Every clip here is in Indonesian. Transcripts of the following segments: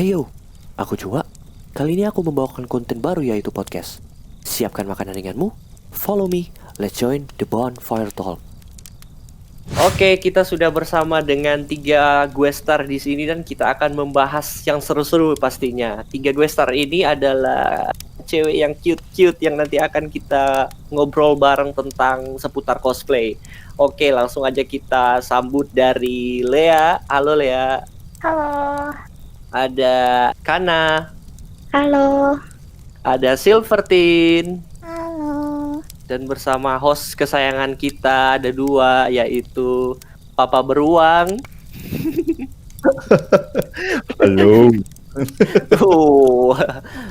Hey yo, aku Cua. Kali ini aku membawakan konten baru yaitu podcast. Siapkan makanan ringanmu, follow me, let's join the bonfire talk. Oke, kita sudah bersama dengan 3 gue star di sini dan kita akan membahas yang seru-seru pastinya. 3 gue star ini adalah cewek yang cute-cute yang nanti akan kita ngobrol bareng tentang seputar cosplay. Oke, langsung aja kita sambut dari Lea. Halo Lea. Halo, Ada Kana, halo, ada Silvertin, halo. dan bersama host kesayangan kita ada 2 yaitu Papa Beruang. Halo.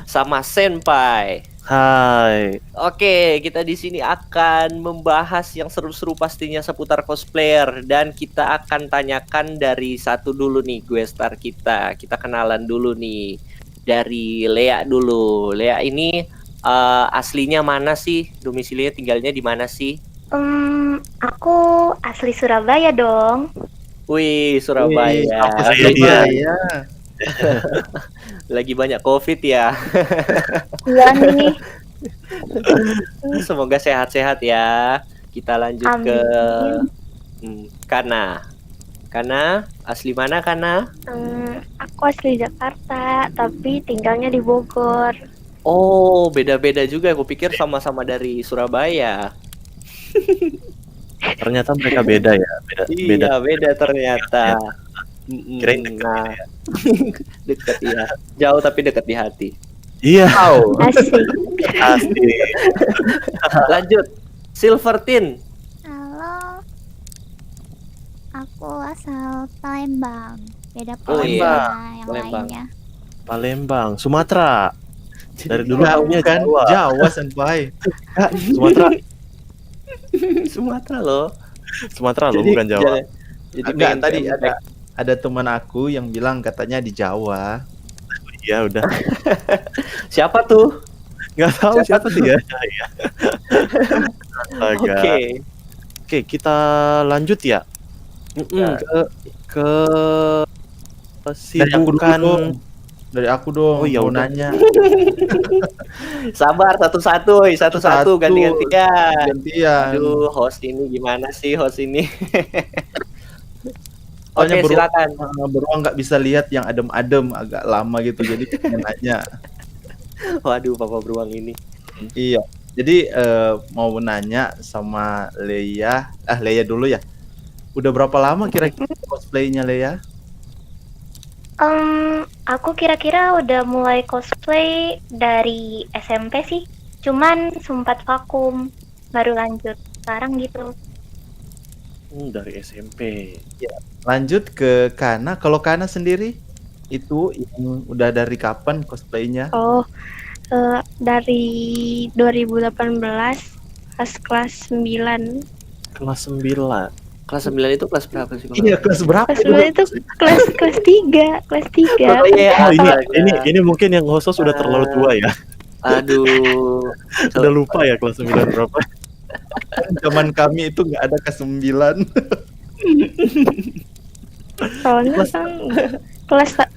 Sama Senpai. Hai. Oke, kita di sini akan membahas yang seru-seru pastinya seputar cosplayer dan kita akan tanyakan dari satu dulu nih gue star kita. Kita kenalan dulu nih dari Lea dulu. Lea ini aslinya mana sih? Domisilinya tinggalnya di mana sih? Aku asli Surabaya dong. Wih, Surabaya. Surabaya. Lagi banyak COVID ya. Iya nih. Semoga sehat-sehat ya. Kita lanjut ke Amin. Kana. Kana, asli mana Kana? Aku asli Jakarta, tapi tinggalnya di Bogor. Oh, beda-beda juga. Aku pikir sama-sama dari Surabaya. Ternyata mereka beda ya. Iya, beda ternyata. Kirain deket Nah, dekat ya. Jauh tapi dekat di hati. Iya. Asik. Asli. Lanjut, Silvertin. Halo, aku asal Palembang. Beda Oh, Palembang iya. yang Palembang. lainnya. Palembang, Sumatera. Dari dulu Enggak, taunya bukan Jawa. Jawa senpai. Sumatera. Sumatera loh. Sumatera loh, bukan Jawa. Jadi Enggak, pengen tadi comeback. ada teman aku yang bilang katanya di Jawa. Iya, udah. Siapa tuh? Nggak tahu siapa sih ya. Iya. Astaga. Oke. Oke, kita lanjut ya ke Dari aku dulu sibukan. dong. Dari aku dong. Oh, iya, mau udah. nanya. Sabar satu-satu, Satu-satu. ganti-gantian. Gantian. Aduh, host ini gimana sih host ini? Soalnya Oke, silakan. beruang nggak bisa lihat yang adem-adem, agak lama gitu. Jadi pengen nanya. Waduh, Papa Beruang ini. Iya. Jadi mau nanya sama Leia. Leia dulu ya. Udah berapa lama kira-kira cosplaynya Leia? Aku kira-kira udah mulai cosplay dari SMP sih. Cuman sempat vakum, baru lanjut sekarang gitu. Dari SMP. Lanjut ke Kana. Kalau Kana sendiri itu yang udah dari kapan cosplaynya? Oh, dari 2018 pas kelas 9. Kelas 9. Kelas 9 itu kelas berapa sih? Iya, kelas berapa? Kelas 9 itu kelas 3, kelas 3. Oh, iya. Oh iya, Astaga. ini mungkin yang host sudah terlalu tua ya. Aduh. Sudah lupa ya kelas 9 berapa. Zaman kami itu nggak ada kelas 9. Soalnya kan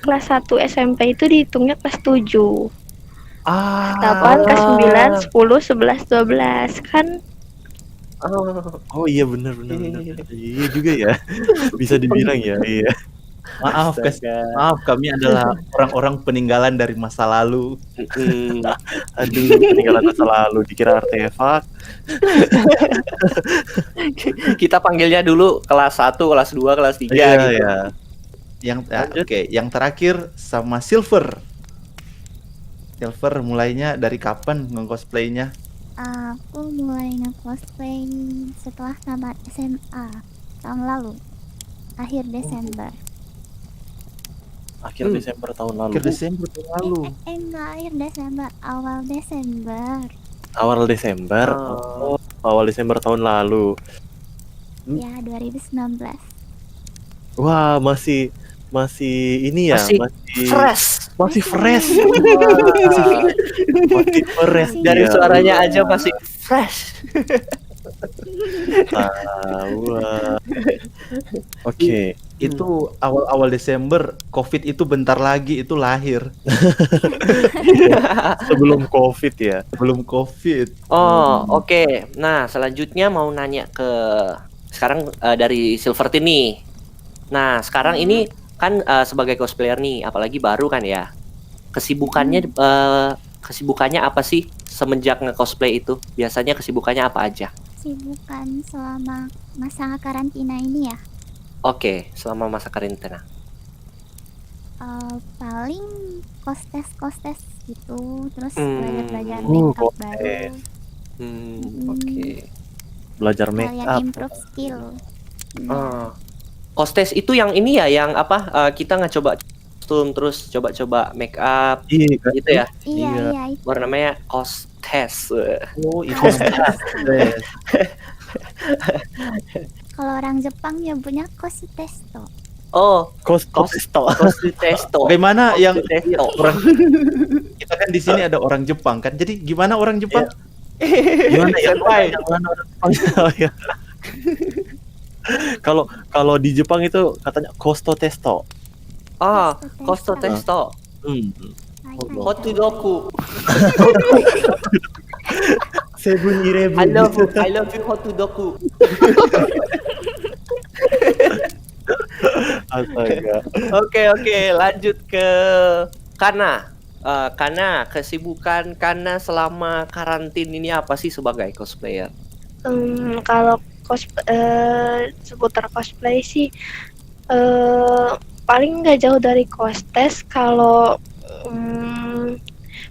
kelas 1 SMP itu dihitungnya kelas 7. 8, kelas 9, 10, 11, 12 kan. Oh iya benar. Iya juga ya. Bisa dibilang ya. Iya. Maaf, Astaga. maaf, kami adalah orang-orang peninggalan dari masa lalu. Aduh, peninggalan masa lalu dikira artefak. Kita panggilnya dulu kelas 1, kelas 2, kelas 3 Iya, gitu. ya. Oke, yang terakhir sama Silver. Silver mulainya dari kapan nge-cosplaynya? Aku mulai nge-cosplay setelah tamat SMA tahun lalu, akhir Desember. Akhir Desember tahun lalu. Akhir Desember tahun lalu. Enggak akhir Desember, awal Desember. Awal Desember. Oh. Awal Desember tahun lalu. Ya, 2019. Wah, masih ini ya, Masih fresh. Masih fresh. Masih fresh. Dari dia. suaranya aja masih fresh. Wah. Oke. Itu awal-awal Desember, COVID itu bentar lagi itu lahir. Sebelum COVID ya. Belum COVID. Oh, oke. Nah, selanjutnya mau nanya ke sekarang dari Silvertine nih. Nah, sekarang ini kan sebagai cosplayer nih, apalagi baru kan ya. Kesibukannya apa sih semenjak nge-cosplay itu? Biasanya kesibukannya apa aja? Sibukan selama masa karantina ini ya. Oke, selama masa karantina. Paling kostes gitu, terus Hmm. belajar Oh, makeup kostes. baru. Oke. Belajar make Kalian up. improve skill. Oh. Kostes itu yang ini ya, yang apa? Kita ngecoba kostum terus coba-coba make up Iya kan? gitu ya. Iya, Iya. iya itu. Baru namanya kostes. Oh, itu Kalau orang Jepang nyebutnya kositesto. Oh, Kostesto. kositesto. Bagaimana yang Kositesto. orang kita kan di sini ada orang Jepang kan. Jadi gimana orang Jepang? Gimana ya? Senpai. Yang mana orang Jepang? Oh, iya. Kalau di Jepang itu katanya kosto testo. Ah, Kosto kosto testo. Hotodoku. Sebun I love you Hotodoku. Astaga. Oke, lanjut ke Kana. Kana, kesibukan Kana selama karantin ini apa sih sebagai cosplayer? Kalau seputar cosplay sih paling nggak jauh dari kostes. Kalau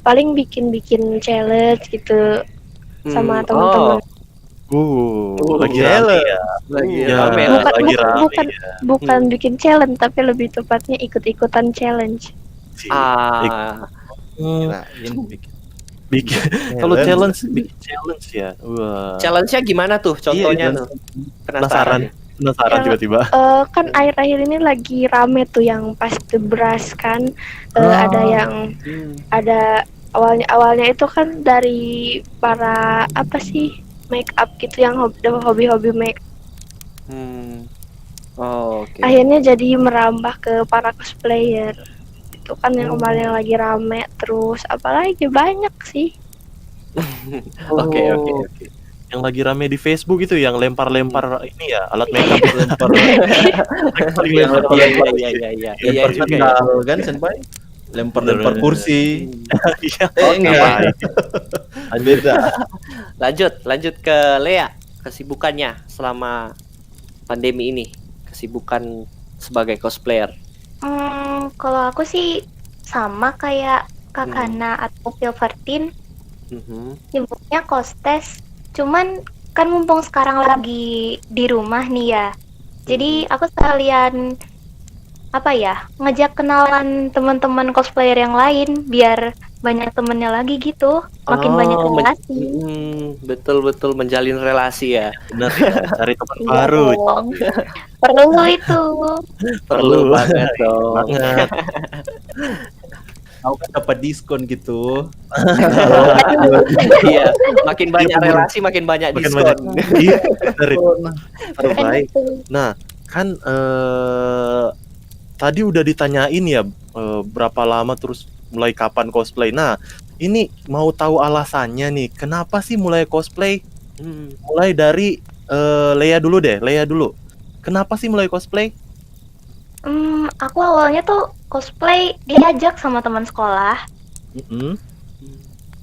paling bikin challenge gitu sama teman-teman. Lagi rame ya. Lagi Ya, rame. lagi rame bukan ya. bukan bikin challenge, tapi lebih tepatnya ikut-ikutan challenge. Ah, Kirain bikin Bikin kalau challenge bikin challenge ya. Wah. challenge-nya gimana tuh? Contohnya Iya, tuh. Penasaran Ya. tiba-tiba. Kan akhir-akhir ini lagi rame tuh yang pas the brush kan. Ada yang ada awalnya itu kan dari para apa sih make up gitu yang hobi-hobi make. Oh, oke. Akhirnya jadi merambah ke para cosplayer. Itu kan yang kemarin lagi rame, terus apalagi banyak sih. Oke. Yang lagi rame di Facebook itu yang lempar-lempar ini ya, alat makeup lempar. Iya, lempar iya. Iya lempar juga ya. sendal kan senpai? Lempar Bener. kursi. Iya. Enggak. Beda. Lanjut ke Lea. Kesibukannya selama pandemi ini. Kesibukan sebagai cosplayer. Kalau aku sih sama kayak Kak Kana atau Silvertine, sibuknya kostes. Cuman kan mumpung sekarang lagi di rumah nih ya. Jadi aku sekalian ngajak kenalan teman-teman cosplayer yang lain biar banyak temennya lagi gitu, makin banyak relasi. Betul menjalin relasi ya. Benar ya, cari teman Iya baru. dong. Perlu itu. Perlu banget dong. Banget. Aku kan dapat diskon gitu. Iya, makin banyak relasi makin banyak Makin diskon. banyak. Iya, benar itu. Terbaik. Enak tuh. Nah, kan tadi udah ditanyain ya berapa lama terus mulai kapan cosplay. Nah, ini mau tahu alasannya nih. Kenapa sih mulai cosplay? Mulai dari Lea dulu deh, Lea dulu. Kenapa sih mulai cosplay? Aku awalnya tuh cosplay diajak sama teman sekolah.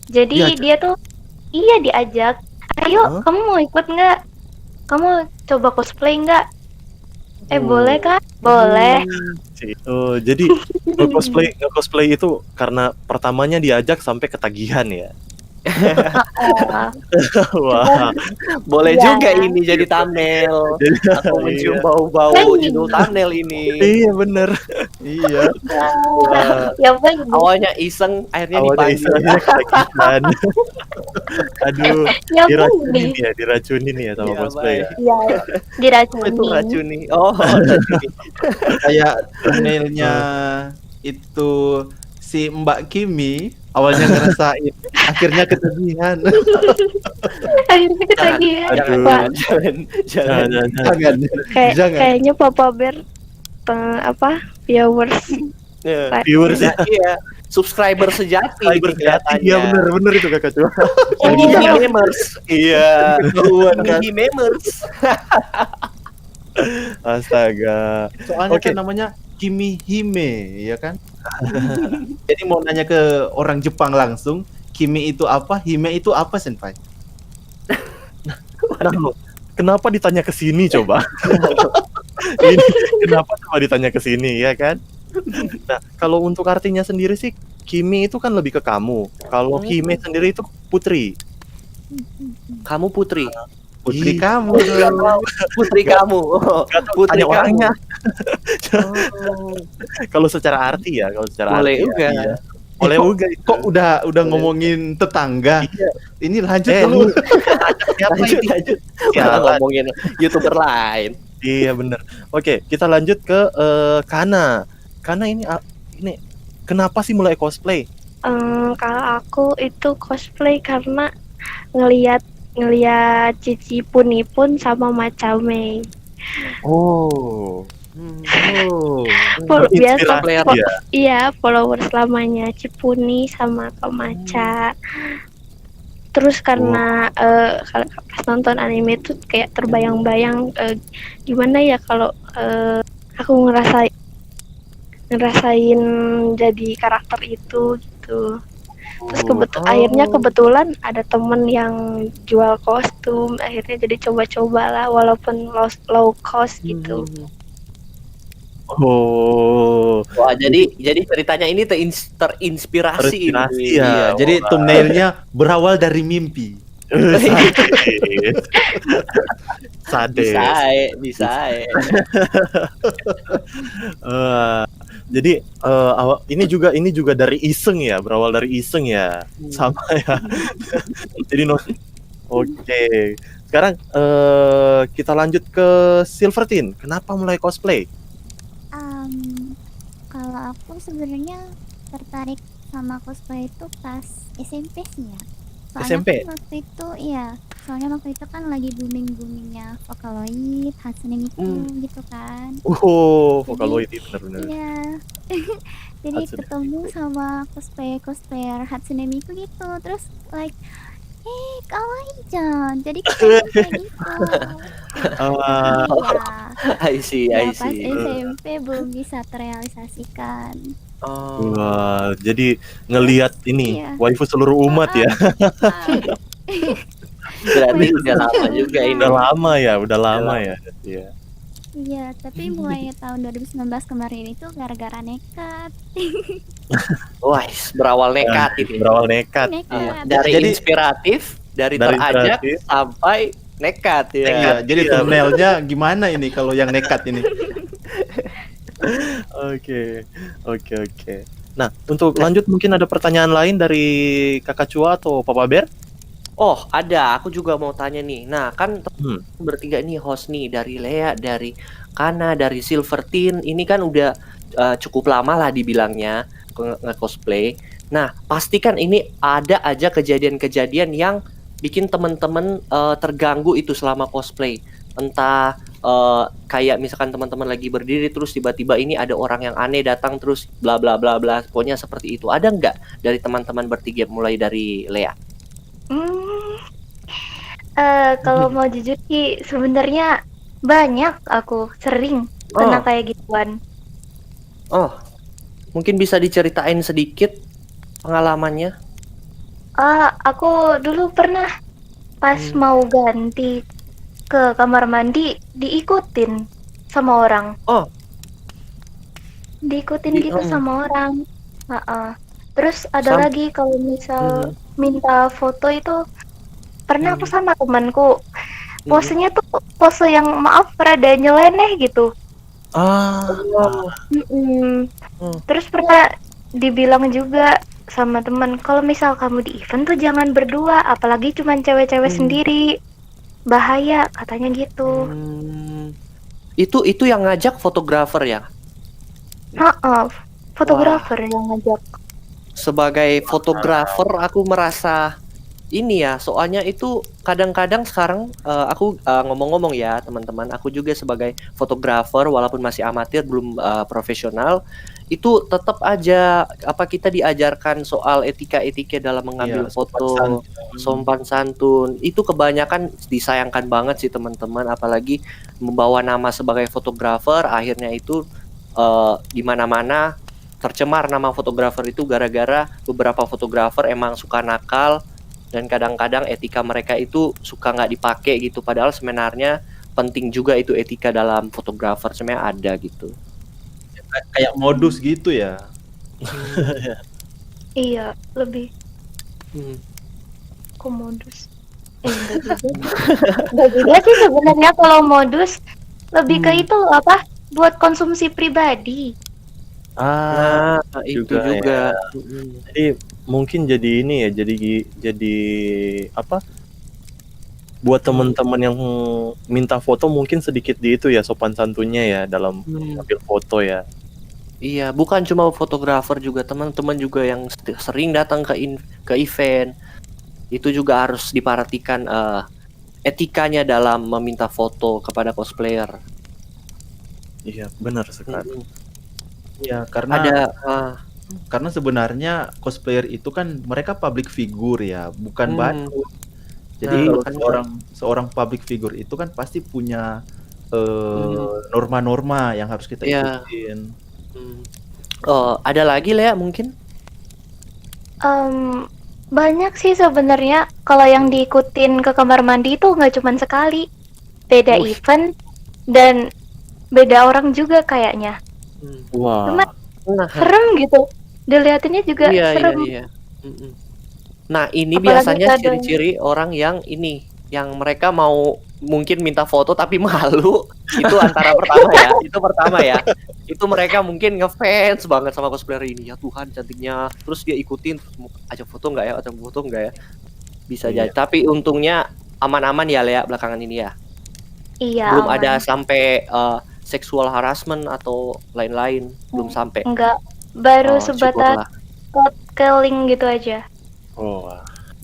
Jadi Diajak? dia tuh diajak. Ayo, kamu mau ikut nggak? Kamu coba cosplay nggak? Boleh kan? Boleh. Oh, jadi nge-cosplay itu karena pertamanya diajak sampai ketagihan ya. Wah, Boleh Iya. juga ini jadi thumbnail. Aku mencium Iya. bau-bau judul thumbnail ini. Iya bener. Iya. Ya bener. Awalnya iseng, akhirnya Awalnya dipanggil. istilahnya ketagihan. Aduh, Ya diracunin bener. diracunin ya sama Iya, cosplay ya. Iya, Itu diracunin. racuni. Oh, racuni. Kayak thumbnailnya itu si Mbak Kimi awalnya ngerasain, akhirnya ketagihan. Akhirnya ketagihan. Aduh. Wah, Jangan. Jangan. Jangan. Kayak Jangan. kayaknya Papa Bear viewers. Ya, Viewers ya. iya, subscriber sejati. Cyber sejati. Iya bener itu Kakak Cua. Community members. Iya. Ketahuan kan. Community members. Astaga. Soalnya Oke. kan namanya Kimi Hime, ya kan? Jadi mau nanya ke orang Jepang langsung, Kimi itu apa, Hime itu apa, Senpai? Nah, kenapa ditanya ke sini coba? Ini kenapa coba ditanya ke sini ya kan? Nah, kalau untuk artinya sendiri sih Kimi itu kan lebih ke kamu. Kalau Hime sendiri itu putri. Kamu putri. Putri Ih, kamu. Putri kamu. Oh, Nggak tahu, putri tanya kamu. orangnya. Oh, Kalau secara arti ya, kalau secara boleh arti juga. ya, iya. Boleh kok- juga itu. Kok udah ngomongin tetangga? Iya. Ini lanjut Eh, dulu. Siapa Lanjut, ini? lanjut. Ya, Kita ngomongin YouTuber lain. Iya bener. Oke, kita lanjut ke Kana. Kana ini kenapa sih mulai cosplay? Kalau aku itu cosplay karena ngelihat Cici Punipun sama Macame. Oh. Oh. Biasa Terinspirasi fo- ya. iya followers lamanya Cipuni sama Kamaca. Terus karena kalau pas nonton anime tuh kayak terbayang-bayang gimana ya kalau aku ngerasain jadi karakter itu gitu. Terus akhirnya kebetulan ada temen yang jual kostum, akhirnya jadi coba-coba lah walaupun low cost gitu. Oh. Wah, jadi ceritanya ini terinspirasi Terinspirasi ini. ya. Iya, jadi thumbnailnya berawal dari mimpi. Sadis. Bisa. Eh, jadi ini juga dari iseng ya, berawal dari iseng ya, sama ya. Jadi Oke. Sekarang kita lanjut ke Silvertine. Kenapa mulai cosplay? Kalau aku sebenarnya tertarik sama cosplay itu pas SMP sih ya. Soalnya SMP? kan waktu itu soalnya waktu itu kan lagi boomingnya Vocaloid, Hatsune Miku gitu kan. Vocaloid itu benar-benar. Iya. Jadi Hatsune ketemu sama cosplayer Hatsune Miku gitu. Terus kawaii Jan. Jadi kayak gitu. Ah, Iya. I see. Pas SMP belum bisa terrealisasikan. Oh. wah, jadi ngelihat ini Iya. waifu seluruh umat ya. Berarti udah lama juga ini. Udah lama ya. Iya. Iya, tapi mulai tahun 2019 kemarin itu gara-gara nekat. Wah, berawal nekat ini. Berawal nekat. Nekat. Dari Jadi- inspiratif, dari Dari terajak inspiratif. sampai nekat ya. Iya, jadi Iya, thumbnailnya gimana ini kalau yang nekat ini? Oke. Nah, untuk lanjut mungkin ada pertanyaan lain dari Kakak Cua atau Papa Bear? Oh, ada. Aku juga mau tanya nih. Nah, kan Hmm. bertiga nih host nih dari Lea, dari Kana, dari Silvertine. Ini kan udah cukup lama lah dibilangnya nge-cosplay. Nah, pasti kan ini ada aja kejadian-kejadian yang bikin teman-teman terganggu itu selama cosplay. Entah kayak misalkan teman-teman lagi berdiri terus tiba-tiba ini ada orang yang aneh datang terus bla bla bla bla. Pokoknya seperti itu. Ada nggak dari teman-teman bertiga mulai dari Lea? Kalau mau jujur sih sebenarnya banyak aku sering kena kayak gituan. Oh, mungkin bisa diceritain sedikit pengalamannya? Aku dulu pernah pas mau ganti ke kamar mandi diikutin sama orang. Oh. Diikutin gitu sama orang. Terus ada Sam- lagi kalau misal minta foto itu pernah aku sama temanku. Posenya tuh pose yang maaf rada nyeleneh gitu. Terus pernah dibilang juga sama teman kalau misal kamu di event tuh jangan berdua, apalagi cuman cewek-cewek sendiri, bahaya katanya gitu. Itu yang ngajak fotografer ya? Fotografer yang ngajak. Sebagai fotografer aku merasa Ini ya, soalnya itu kadang-kadang sekarang aku ngomong-ngomong ya teman-teman, aku juga sebagai fotografer walaupun masih amatir belum profesional, itu tetap aja kita diajarkan soal etika-etika dalam mengambil Iya, sopan foto, santun. sopan santun. Itu kebanyakan disayangkan banget sih teman-teman, apalagi membawa nama sebagai fotografer akhirnya itu di mana-mana tercemar nama fotografer itu gara-gara beberapa fotografer emang suka nakal dan kadang-kadang etika mereka itu suka nggak dipakai gitu padahal sebenarnya penting juga itu etika dalam fotografer sebenarnya ada gitu. Kayak modus gitu ya. Iya, lebih Hmm. komodus. Enggak juga. Enggak juga sih sebenarnya kalau modus lebih ke itu apa? Buat konsumsi pribadi. Ah, Nah, itu juga juga. ya. Jadi mungkin jadi ini ya, jadi apa? Buat teman-teman yang minta foto mungkin sedikit di itu ya sopan santunnya ya dalam ambil foto ya. Iya, bukan cuma fotografer juga teman-teman juga yang sering datang ke event itu juga harus diperhatikan etikanya dalam meminta foto kepada cosplayer. Iya, benar sekali. Iya, Ada karena sebenarnya cosplayer itu kan mereka public figure ya, bukan batu. Jadi Nah, kalau makanya. seorang public figure itu kan pasti punya norma-norma yang harus kita Iya. ikutin. Ada lagi Lea mungkin? Banyak sih sebenarnya kalau yang diikutin ke kamar mandi itu nggak cuma sekali, beda Wih. event dan beda orang juga kayaknya. Wah. Cuma Nah, serem gitu, dilihatinnya juga iya. serem. Nah, ini Apalagi biasanya kadang- ciri-ciri orang yang mereka mau mungkin minta foto tapi malu. Itu antara pertama ya. Itu pertama ya. Itu mereka mungkin ngefans banget sama cosplayer ini. Ya Tuhan, cantiknya. Terus dia ikutin, terus mau ajak foto nggak ya? Ajak foto nggak ya? Bisa Iya. jadi. Tapi untungnya aman-aman ya Lea belakangan ini ya. Iya. Belum aman. ada sampai sexual harassment atau lain-lain. Belum sampai. Enggak, baru Oh, sebatas syukurlah. keling gitu aja. Oh.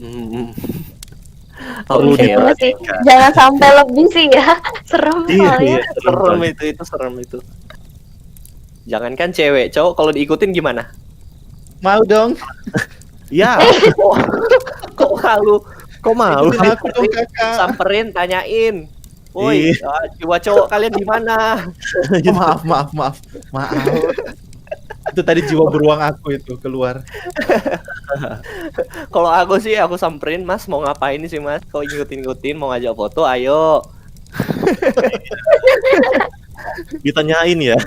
Hmm. Perlu Oke, Itu sih. diperhatikan. Jangan sampai lebih sih ya. Serem soalnya. serem itu serem itu. Jangankan cewek, cowok kalau diikutin gimana? Mau dong, Ya, Kok malu? Kok malu? ikutin aku dong kakak. Samperin, tanyain. Woi, jiwa cowok kalian di mana? Oh, maaf. Itu tadi jiwa beruang aku itu keluar. Kalau aku sih aku samperin, Mas, mau ngapain sih, Mas? Kau ngikutin mau ngajak foto, ayo. ditanyain ya.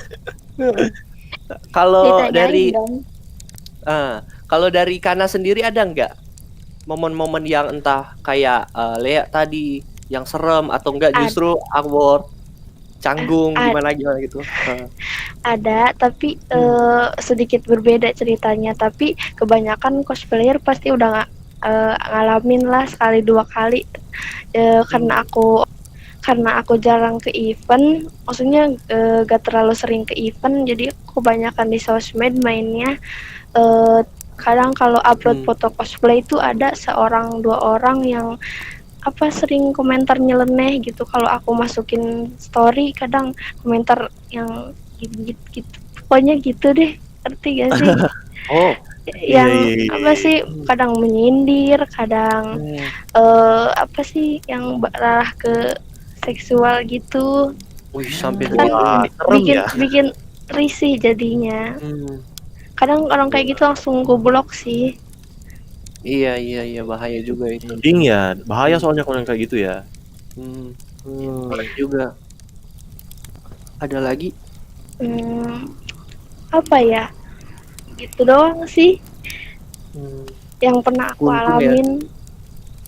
Kalau Ditanyain dari dong. kalau dari Kana sendiri ada nggak momen-momen yang entah kayak Lea tadi yang serem atau enggak justru awkward, canggung gimana gitu? Ada, tapi sedikit berbeda ceritanya. Tapi kebanyakan cosplayer pasti udah ngalamin lah sekali dua kali. Karena aku jarang ke event, maksudnya gak terlalu sering ke event, jadi kebanyakan di sosmed mainnya. Kadang kalau upload foto cosplay itu ada seorang dua orang yang sering komentar nyeleneh gitu. Kalau aku masukin story kadang komentar yang gitu, pokoknya gitu deh, ngerti gak sih? Oh, yang iya. sih kadang menyindir, kadang yang arah ke seksual gitu. wih sampai Kan begitu. bikin risih jadinya. Kadang orang kayak gitu langsung gue blok sih. Iya bahaya juga itu. Mending ya, bahaya soalnya kalau yang kayak gitu ya. Bahaya juga. Ada lagi? Apa ya? Gitu doang sih yang pernah aku Untung ya. alamin.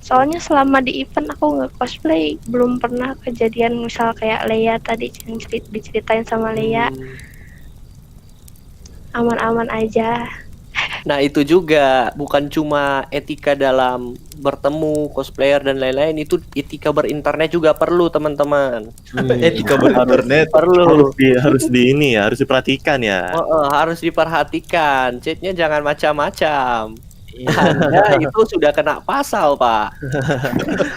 Soalnya selama di event aku nge-cosplay belum pernah kejadian misal kayak Lea tadi yang diceritain sama Lea. Aman-aman aja. Nah itu juga bukan cuma etika dalam bertemu cosplayer dan lain-lain, itu etika berinternet juga perlu teman-teman. Etika berinternet Perlu. Harus ini ya, harus diperhatikan ya. Harus diperhatikan. Chatnya jangan macam-macam. Anda itu sudah kena pasal, Pak.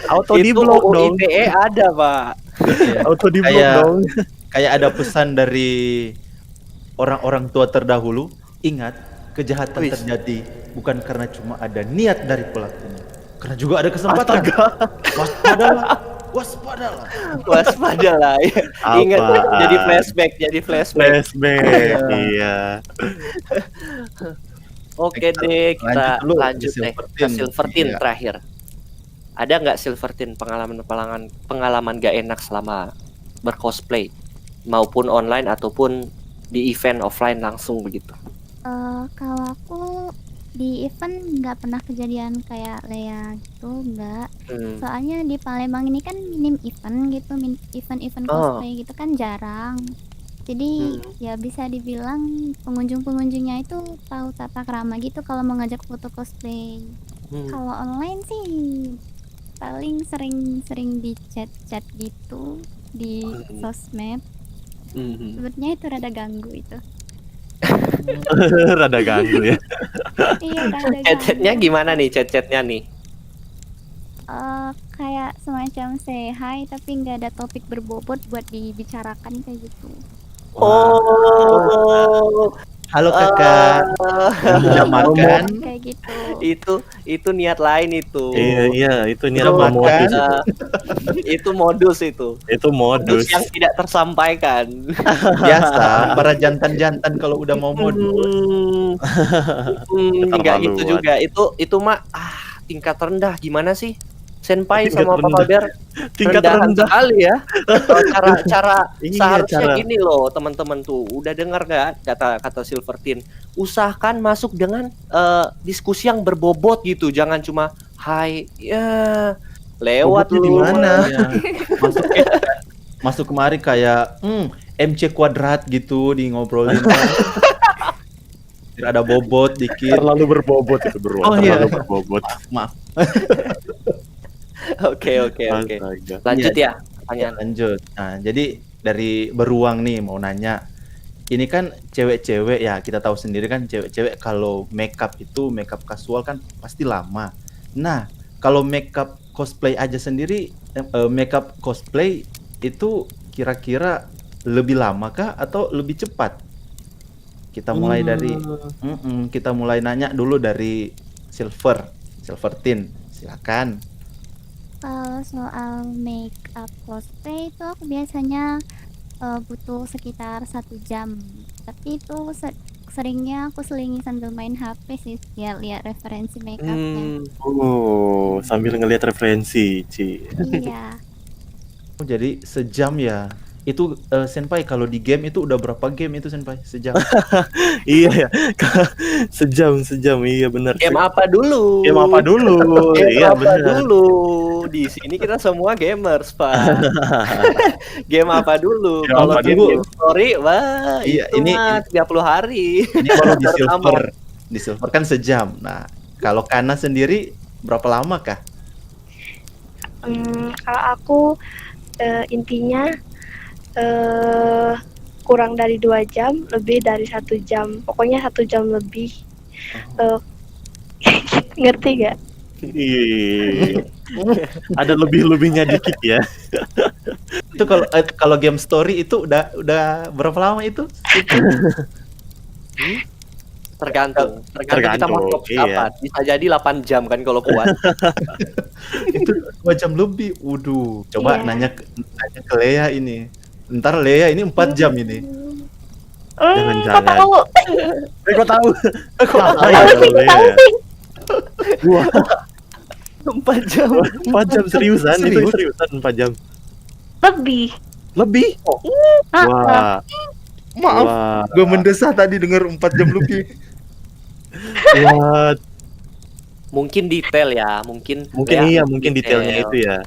Auto Itu di-block UU dong. ITE ada, Pak. Iya. Auto di-block Kayak dong. kayak ada pesan dari orang-orang tua terdahulu, ingat kejahatan Wis. terjadi bukan karena cuma ada niat dari pelakunya, karena juga ada kesempatan. Waspadalah, waspadalah. Waspadalah. Ya. Ingat, Apaan? jadi flashback. Flashback. Iya. Oke deh, kita Lanjut dulu lanjut ke deh ke Silvertine. Silvertine Iya. terakhir. Ada nggak Silvertine pengalaman gak enak selama bercosplay, maupun online ataupun di event offline langsung begitu? Kalau aku di event nggak pernah kejadian kayak Lea gitu, nggak. Hmm. Soalnya di Palembang ini kan minim event gitu, event-event Oh. cosplay gitu kan jarang. Jadi ya bisa dibilang pengunjung-pengunjungnya itu tahu tata krama gitu kalau mau ngajak foto cosplay. Hmm. Kalau online sih paling sering di chat-chat gitu di sosmed. Hmm. Sebenarnya itu rada ganggu itu. Rada ganggu ya. Iya, rada Chat-chatnya ganggu. gimana nih? Chat-chatnya nih? Kayak semacam say hi tapi nggak ada topik berbobot buat dibicarakan kayak gitu. Oh, Halo kakak, udah makan? Kayak gitu. itu niat lain itu. Iya, itu Udah niat apa makan? modus itu. Itu modus itu. Itu modus. Yang tidak tersampaikan. Biasa, para jantan-jantan kalau udah mau modus. Enggak gitu Keterlaluan. juga. Itu mah tingkat rendah gimana sih? Senpai Tingkat sama Papa rendah. Bear Tingkat rendahan rendah. sekali ya. Cara Iya, seharusnya cara. gini loh teman-teman tuh. Udah dengar gak kata Silvertine? Usahakan masuk dengan diskusi yang berbobot gitu. Jangan cuma hai ya lewat Bobotnya lu. di mana? Iya. Masuk kemari kayak MC kuadrat gitu di ngobrolin. Biar ada bobot dikit. Terlalu berbobot itu bro. Oh, iya. Terlalu berbobot. Maaf. Oke. Astaga. Lanjut Iya. ya pertanyaan. Lanjut. Nah, jadi dari beruang nih mau nanya. Ini kan cewek-cewek ya, kita tahu sendiri kan cewek-cewek kalau makeup itu makeup kasual kan pasti lama. Nah, kalau makeup cosplay aja sendiri makeup cosplay itu kira-kira lebih lama kah atau lebih cepat? Kita mulai dari kita mulai nanya dulu dari Silvertine. Silakan. Kalau soal make up cosplay itu aku biasanya butuh sekitar 1 jam. Tapi itu seringnya aku selingi sambil main HP sih, ya lihat referensi make upnya. Oh, sambil ngelihat referensi, Ci. Iya. Oh, jadi sejam ya. Itu Senpai kalau di game itu udah berapa game itu Senpai? Sejam. Iya ya. Sejam iya benar. Game apa dulu? Game apa dulu? Game Iya apa benar. dulu? Di sini kita semua gamers, Pak. Game apa dulu? Game Kalau apa game, dulu? game story, wah Iya, itu ini- mah 30 hari. Ini baru di Baru silver. Di silver kan sejam. Nah, kalau Kana sendiri berapa lama kah? Kalau aku intinya kurang dari 2 jam, lebih dari 1 jam. Pokoknya 1 jam lebih. Ngerti gak? Iya. Ada lebih-lebihnya dikit ya. Itu kalau game story itu udah berapa lama itu? Tergantung kita Tergantung, mau stop iya. kapan. Bisa jadi 8 jam kan kalau kuat. Itu 2 jam lebih. Waduh, coba Iya. nanya ke Lea ini. Ntar Lea ini 4 jam ini. Kok Jangan-jangan. tahu? Kok tahu? Kok Tahu tahu sih, ya? tahu sih. Wah, 4 jam. 4 jam seriusan itu Serius? seriusan 4 jam. Lebih. Lebih? Ah, Wah. Maaf, Wah. gue mendesah tadi dengar 4 jam lebih. Wah, Mungkin detail ya, mungkin iya ya, mungkin detailnya itu ya.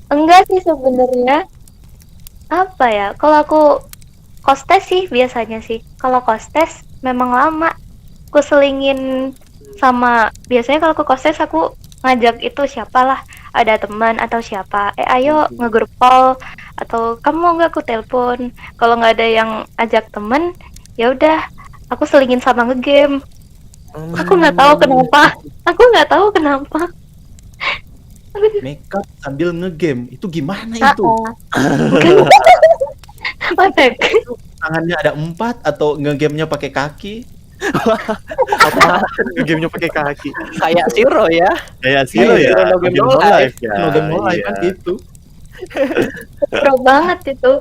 Enggak sih sebenarnya. Apa ya? Kalau aku kostes sih biasanya sih. Kalau kostes memang lama. Aku selingin sama biasanya kalau aku kostes aku ngajak itu siapalah, ada teman atau siapa. Ayo ngegroup call atau kamu mau nggak aku telepon. Kalau nggak ada yang ajak temen, ya udah aku selingin sama ngegame. Aku nggak tahu kenapa. Aku nggak tahu kenapa. Makeup sambil ngegame itu gimana Ah, itu? bukan. Otak. Tangannya ada 4 atau ngegamenya pakai kaki? Apa gamenya pakai kaki? Kayak Zero ya. Kayak Zero ya. Zero no game no life life. ya. No game no life Iya. kan gitu. Pro banget itu.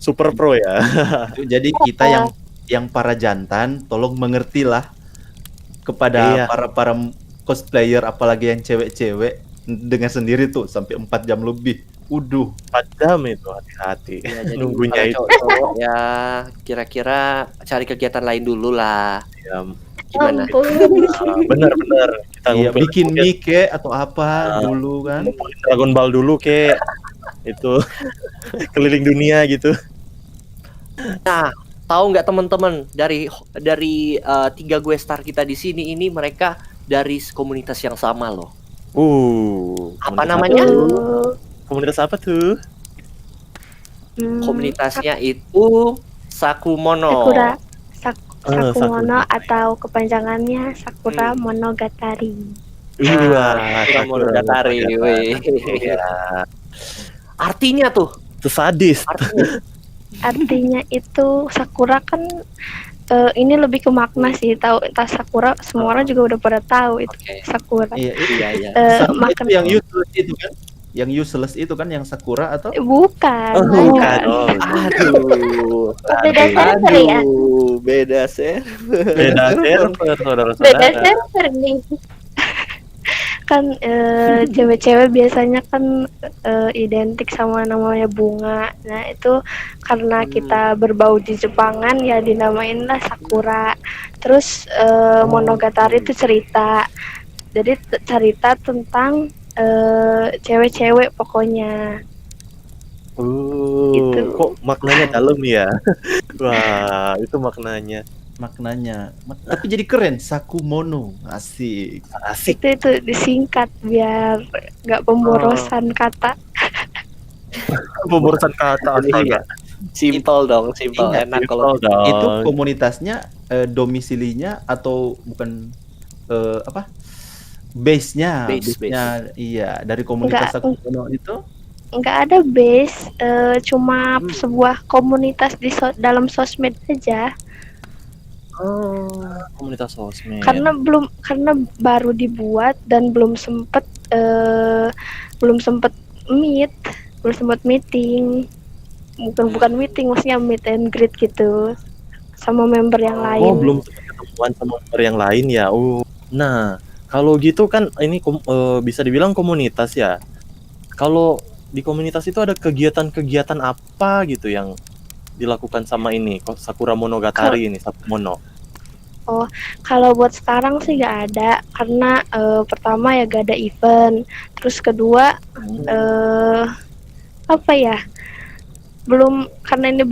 Super pro ya. Jadi kita yang para jantan tolong mengertilah kepada Iya. para cosplayer apalagi yang cewek-cewek dengan sendiri tuh sampai 4 jam lebih. Uduh, 4 jam itu, hati-hati. Ya, jadi Nunggunya kalau itu. cowok-cowok ya kira-kira cari kegiatan lain dulu lah. Ya, Gimana? Ampun. bener. Kita iya ngumpulin bikin mungkin mie atau apa Ah. dulu kan. ngumpulin Dragon Ball dulu kek. Itu keliling dunia gitu. Nah, tahu nggak teman-teman dari 3 gue star kita di sini ini mereka dari komunitas yang sama loh. Apa komunitas namanya? tuh? Komunitas apa tuh? Komunitasnya itu Sakumono. Sakura Sakura. Sakumono atau kepanjangannya Sakura Monogatari. Sakura Monogatari, weh. Iya. Artinya tuh, Itu sadis. artinya. Artinya itu Sakura kan ini lebih ke makna sih. Tahu Sakura semua orang juga udah pada tahu itu Oke. Sakura. Iya, Iya. Sakura itu Makna yang useless itu kan? Yang useless itu kan yang Sakura atau? bukan. Bukan. bukan. Aduh. Beda server ya. Beda server. Beda server, saudara-saudara. Beda server nih. Kan cewek-cewek biasanya kan identik sama namanya bunga. Nah itu karena kita berbau di Jepangan ya dinamainlah Sakura. Terus Monogatari itu cerita. Jadi cerita tentang cewek-cewek pokoknya. Gitu. Kok maknanya dalam ya? Wah, itu maknanya. Tapi jadi keren, Sakumono. Asik. Asik. Itu disingkat biar nggak pemborosan kata. Pemborosan kata astaga. Simple dong, simple. Ingat, Enak kalau Simple dong. Itu komunitasnya domisilinya atau bukan apa? Base-nya, Base. iya dari komunitas Enggak. Sakumono itu. Nggak ada base, cuma sebuah komunitas di dalam sosmed aja. Komunitas sosmed. Karena baru dibuat dan belum sempet meeting. Bukan meeting, maksudnya meet and greet gitu sama member yang lain. Oh, belum ketemuan sama member yang lain ya. Nah, kalau gitu kan ini bisa dibilang komunitas ya. Kalau di komunitas itu ada kegiatan-kegiatan apa gitu yang dilakukan sama ini Sakura Monogatari ini, Sakumono? Kalau buat sekarang sih nggak ada, karena pertama ya gak ada event, terus kedua apa ya, belum, karena ini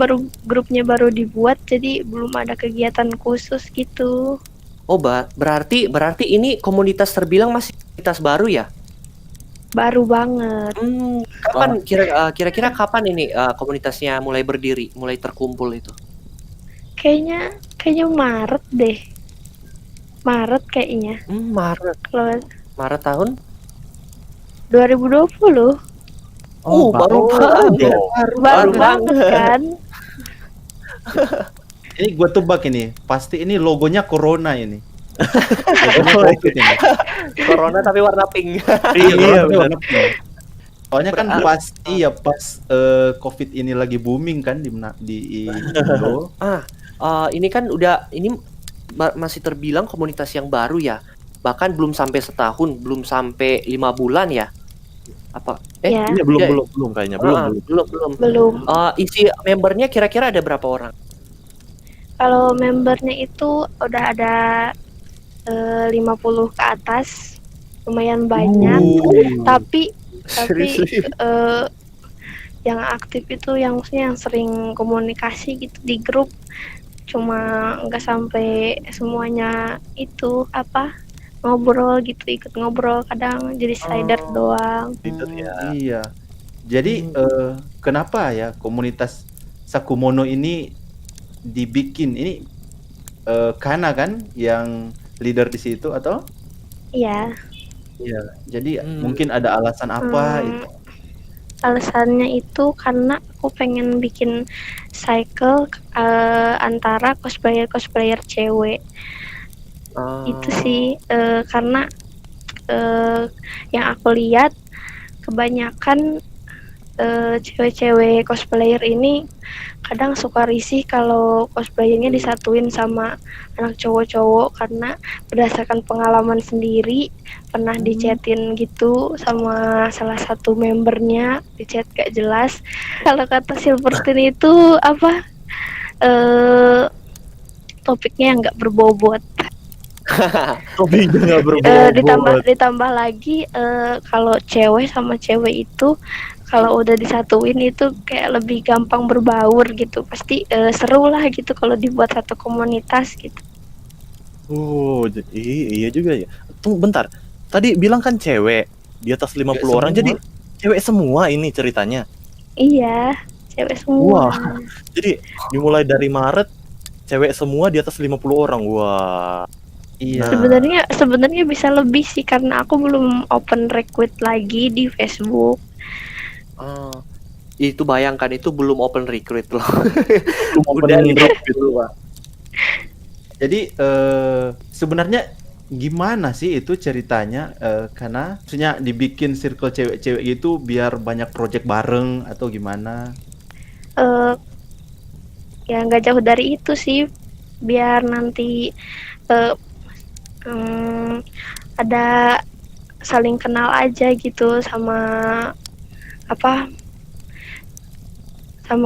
grupnya baru dibuat, jadi belum ada kegiatan khusus gitu. Oh, berarti ini komunitas terbilang masih komunitas baru ya? Baru banget. Kapan kira-kira kapan ini komunitasnya mulai berdiri, mulai terkumpul itu? Kayaknya Maret deh. Maret kayaknya. Maret. Kalau Maret tahun? 2020. Baru banget. Baru banget kan? Ini gue tebak ini, pasti ini logonya Corona ini. Logonya COVID ini. Corona tapi warna pink. Iya, Corona tapi benar. warna pink. Soalnya kan pas COVID ini lagi booming kan di Indo. Ini kan ini masih terbilang komunitas yang baru ya. Bahkan belum sampai setahun, belum sampai 5 bulan ya. Apa? Ya. Iya, belum kayaknya, belum. Belum. Isi membernya kira-kira ada berapa orang? Kalau membernya itu udah ada 50 ke atas, lumayan banyak. Tapi yang aktif itu yang maksudnya yang sering komunikasi gitu di grup cuma nggak sampai semuanya itu ngobrol gitu, ikut ngobrol, kadang jadi slider doang. Iya. Jadi kenapa ya komunitas Sakumono ini dibikin? Ini Kana kan yang leader di situ atau? Iya. Iya. Jadi mungkin ada alasan apa itu? Alasannya itu karena aku pengen bikin cycle antara cosplayer cewek. Itu sih karena yang aku lihat kebanyakan cewek-cewek cosplayer ini kadang suka risih kalau cosplayernya disatuin sama anak cowok-cowok, karena berdasarkan pengalaman sendiri pernah dichatin gitu sama salah satu membernya, di chat gak jelas kalau kata Silverstein itu apa topiknya yang nggak berbobot. Topiknya nggak berbobot. Ditambah lagi kalau cewek sama cewek itu kalau udah disatuin itu kayak lebih gampang berbaur gitu, pasti seru lah gitu kalau dibuat satu komunitas gitu. Iya juga ya. Tunggu bentar. Tadi bilang kan cewek di atas 50 orang, jadi cewek semua ini ceritanya. Iya, cewek semua. Wah. Jadi dimulai dari Maret cewek semua di atas 50 orang. Wah. Iya. Sebenarnya bisa lebih sih, karena aku belum open recruit lagi di Facebook. Itu bayangkan, itu belum open recruit loh. Udah gitu, Pak. Jadi sebenarnya gimana sih itu ceritanya? Karena maksudnya dibikin circle cewek-cewek gitu biar banyak project bareng atau gimana? Ya nggak jauh dari itu sih, biar nanti ada saling kenal aja gitu sama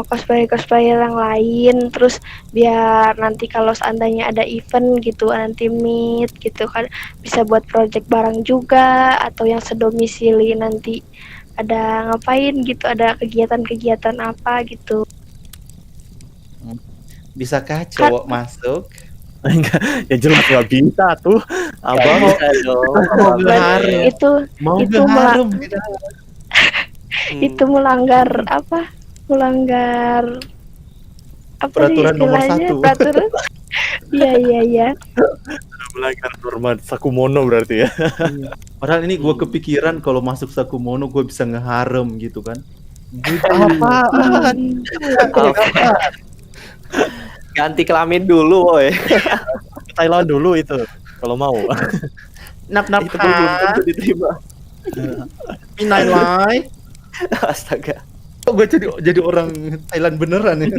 cosplayer yang lain, terus biar nanti kalau seandainya ada event gitu nanti meet gitu kan, bisa buat project bareng juga, atau yang sedomisili nanti ada ngapain gitu, ada kegiatan-kegiatan apa gitu. Bisakah cowok masuk? Enggak, ya jelas nggak bisa tuh. Abang Itu melanggar peraturan nomor 1. Peraturan. Iya. melanggar norma Sakumono berarti ya. Padahal ini gue kepikiran kalau masuk Sakumono gue bisa ngeharem gitu kan. Apaan? Ganti kelamin dulu, woy. Ke Thailand dulu itu kalau mau. Nap Itu belum tentu diterima. Pinai lai. Astaga. Kok gue jadi orang Thailand beneran ya?